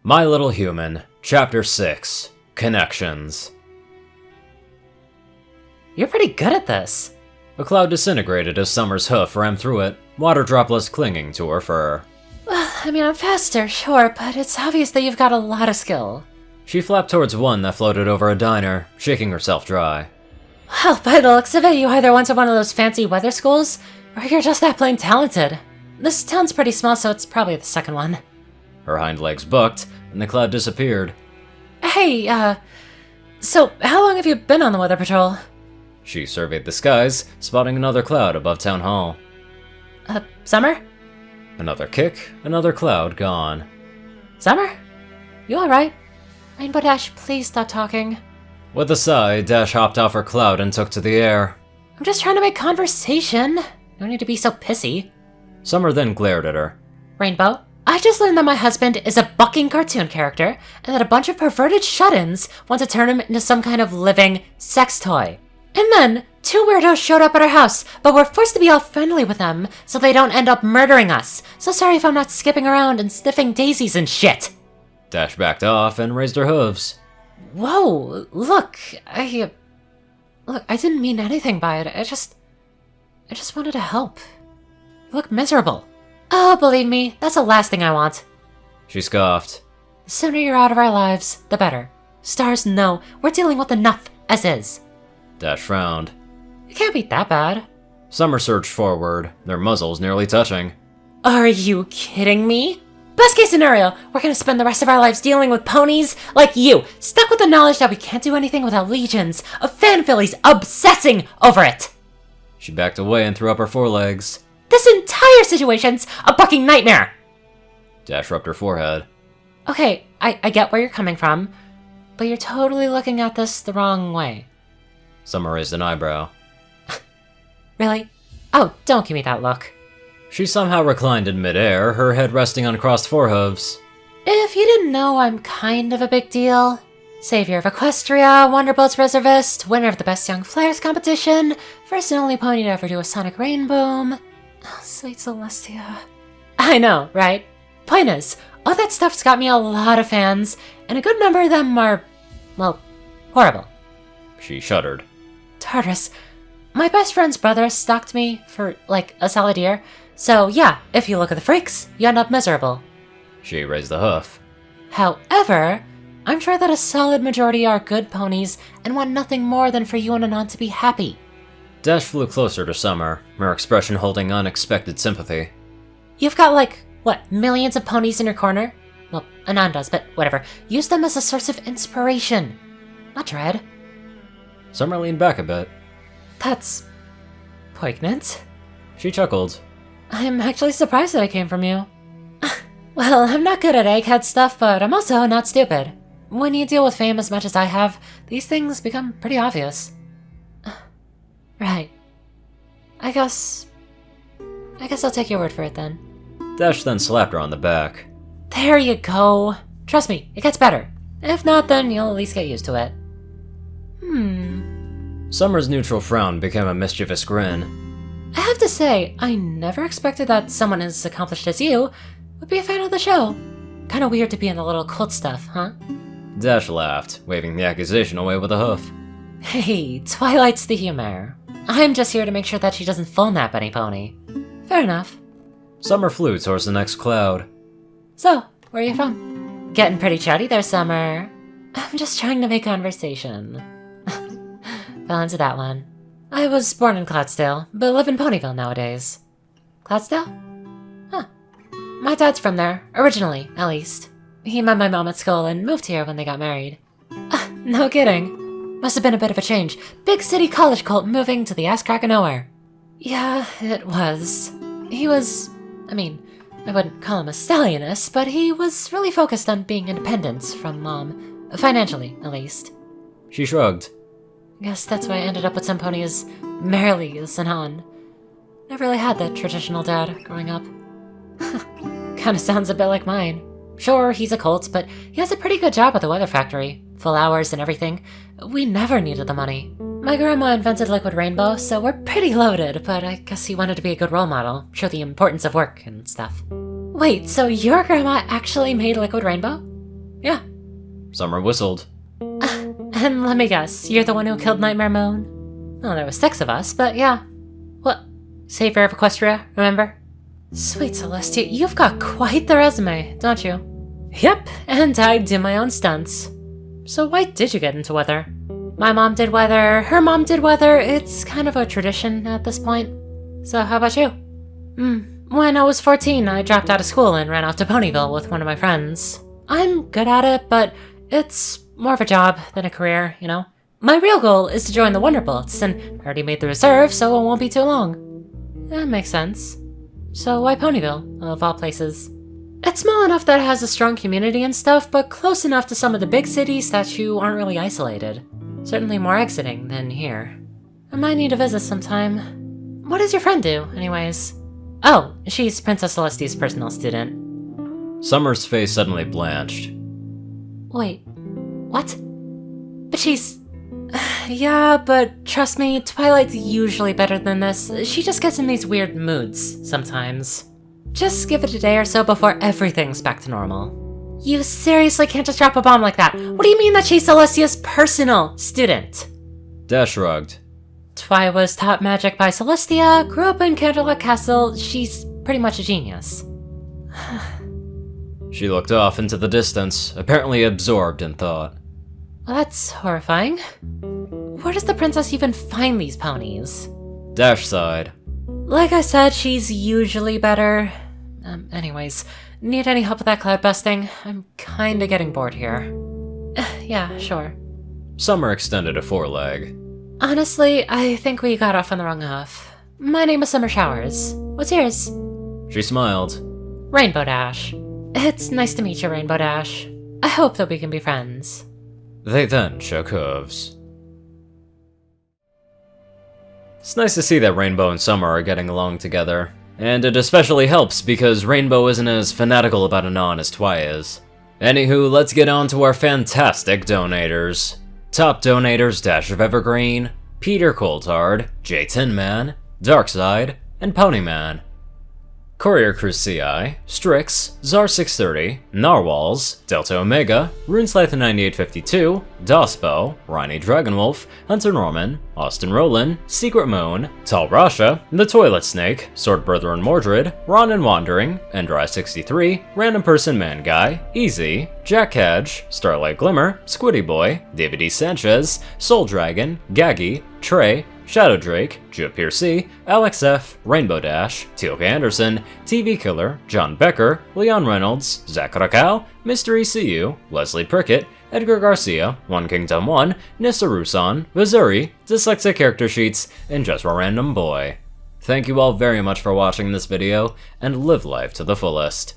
My Little Human, Chapter 6, Connections. You're pretty good at this. A cloud disintegrated as Summer's hoof rammed through it, water droplets clinging to her fur. Well, I mean, I'm faster, sure, but it's obvious that you've got a lot of skill. She flapped towards one that floated over a diner, shaking herself dry. Well, by the looks of it, you either went to one of those fancy weather schools, or you're just that plain talented. This town's pretty small, so it's probably the second one. Her hind legs bucked, and the cloud disappeared. Hey, so how long have you been on the weather patrol? She surveyed the skies, spotting another cloud above Town Hall. Summer? Another kick, another cloud gone. Summer? You alright? Rainbow Dash, please stop talking. With a sigh, Dash hopped off her cloud and took to the air. I'm just trying to make conversation. No need to be so pissy. Summer then glared at her. Rainbow, I just learned that my husband is a bucking cartoon character, and that a bunch of perverted shut-ins want to turn him into some kind of living sex toy. And then, two weirdos showed up at our house, but we're forced to be all friendly with them, so they don't end up murdering us. So sorry if I'm not skipping around and sniffing daisies and shit. Dash backed off and raised her hooves. Whoa, look, I didn't mean anything by it. I just wanted to help. You look miserable. Oh, believe me, that's the last thing I want. She scoffed. The sooner you're out of our lives, the better. Stars know we're dealing with enough as is. Dash frowned. It can't be that bad. Summer surged forward, their muzzles nearly touching. Are you kidding me? Best case scenario, we're gonna spend the rest of our lives dealing with ponies like you, stuck with the knowledge that we can't do anything without legions of fan fillies obsessing over it. She backed away and threw up her forelegs. This entire situation's a fucking nightmare! Dash rubbed her forehead. Okay, I get where you're coming from, but you're totally looking at this the wrong way. Summer raised an eyebrow. Really? Oh, don't give me that look. She somehow reclined in midair, her head resting on crossed forehooves. If you didn't know, I'm kind of a big deal. Savior of Equestria, Wonderbolt's reservist, winner of the Best Young Flares competition, first and only pony to ever do a sonic rainboom. Oh, sweet Celestia. I know, right? Point is, all that stuff's got me a lot of fans, and a good number of them are, well, horrible. She shuddered. Tartarus, my best friend's brother stalked me for, like, a solid year, so yeah, if you look at the freaks, you end up miserable. She raised the hoof. However, I'm sure that a solid majority are good ponies and want nothing more than for you and Anon to be happy. Dash flew closer to Summer, her expression holding unexpected sympathy. You've got, like, what, millions of ponies in your corner? Well, Anon does, but whatever. Use them as a source of inspiration, not dread. Summer leaned back a bit. That's poignant. She chuckled. I'm actually surprised that it came from you. Well, I'm not good at egghead stuff, but I'm also not stupid. When you deal with fame as much as I have, these things become pretty obvious. Right. I guess I'll take your word for it then. Dash then slapped her on the back. There you go. Trust me, it gets better. If not, then you'll at least get used to it. Summer's neutral frown became a mischievous grin. I have to say, I never expected that someone as accomplished as you would be a fan of the show. Kinda weird to be in the little cult stuff, huh? Dash laughed, waving the accusation away with a hoof. Hey, Twilight's the humor. I'm just here to make sure that she doesn't full nap any pony. Fair enough. Summer flew towards the next cloud. So, where are you from? Getting pretty chatty there, Summer. I'm just trying to make conversation. Fell into that one. I was born in Cloudsdale, but live in Ponyville nowadays. Cloudsdale? Huh. My dad's from there, originally, at least. He met my mom at school and moved here when they got married. No kidding. Must have been a bit of a change. Big city college cult moving to the ass crack of nowhere. Yeah, it was. He was... I wouldn't call him a stallionist, but he was really focused on being independent from Mom. Financially, at least. She shrugged. Guess that's why I ended up with some pony as merrily as Anon. Never really had that traditional dad growing up. Kinda sounds a bit like mine. Sure, he's a cult, but he has a pretty good job at the weather factory. Full hours and everything. We never needed the money. My grandma invented Liquid Rainbow, so we're pretty loaded, but I guess he wanted to be a good role model, show the importance of work and stuff. Wait, so your grandma actually made Liquid Rainbow? Yeah. Summer whistled. And let me guess, you're the one who killed Nightmare Moon? Well, there was 6 of us, but yeah. What? Savior of Equestria, remember? Sweet Celestia, you've got quite the resume, don't you? Yep, and I do my own stunts. So why did you get into weather? My mom did weather, her mom did weather, it's kind of a tradition at this point. So how about you? When I was 14, I dropped out of school and ran out to Ponyville with one of my friends. I'm good at it, but it's more of a job than a career, you know? My real goal is to join the Wonderbolts, and I already made the reserve, so it won't be too long. That makes sense. So why Ponyville, of all places? It's small enough that it has a strong community and stuff, but close enough to some of the big cities that you aren't really isolated. Certainly more exiting than here. I might need to visit sometime. What does your friend do, anyways? Oh, she's Princess Celestia's personal student. Summer's face suddenly blanched. Wait, what? But she's... Yeah, but trust me, Twilight's usually better than this. She just gets in these weird moods, sometimes. Just give it a day or so before everything's back to normal. You seriously can't just drop a bomb like that. What do you mean that she's Celestia's personal student? Dash shrugged. Twi was taught magic by Celestia, grew up in Candlelock Castle, she's pretty much a genius. She looked off into the distance, apparently absorbed in thought. Well, that's horrifying. Where does the princess even find these ponies? Dash sighed. Like I said, she's usually better. Anyways, need any help with that cloud busting? I'm kinda getting bored here. Yeah, sure. Summer extended a foreleg. Honestly, I think we got off on the wrong hoof. My name is Summer Showers. What's yours? She smiled. Rainbow Dash. It's nice to meet you, Rainbow Dash. I hope that we can be friends. They then shook hooves. It's nice to see that Rainbow and Summer are getting along together. And it especially helps because Rainbow isn't as fanatical about Anon as Twi is. Anywho, let's get on to our fantastic donators. Top donators Dash of Evergreen, Peter Coulthard, J Tin Man, Darkside, and Ponyman. CourierCruz CI, Strix, Zar630, Narwhals, Delta Omega, RuneSlythe9852, Dospo, Ronnie Dragonwolf, Hunter Norman, Austin Rowland, Secret Moon, Tal Rasha, The Toilet Snake, Sword Brethren Mordred, Ron and Wandering, Endry63, Random Person Man Guy, Easy, Jack Cadge, Starlight Glimmer, Squiddy Boy, David E. Sanchez, Soul Dragon, Gaggy, Trey, Shadow Drake, Jupir C, Alex F, Rainbow Dash, Teal'c Anderson, TV Killer, John Becker, Leon Reynolds, Zach Rakal, Mr. ECU, Leslie Prickett, Edgar Garcia, One Kingdom 1, Nissa Rusan, Vazuri, Dyslexic Character Sheets, and Just a Random Boy. Thank you all very much for watching this video, and live life to the fullest.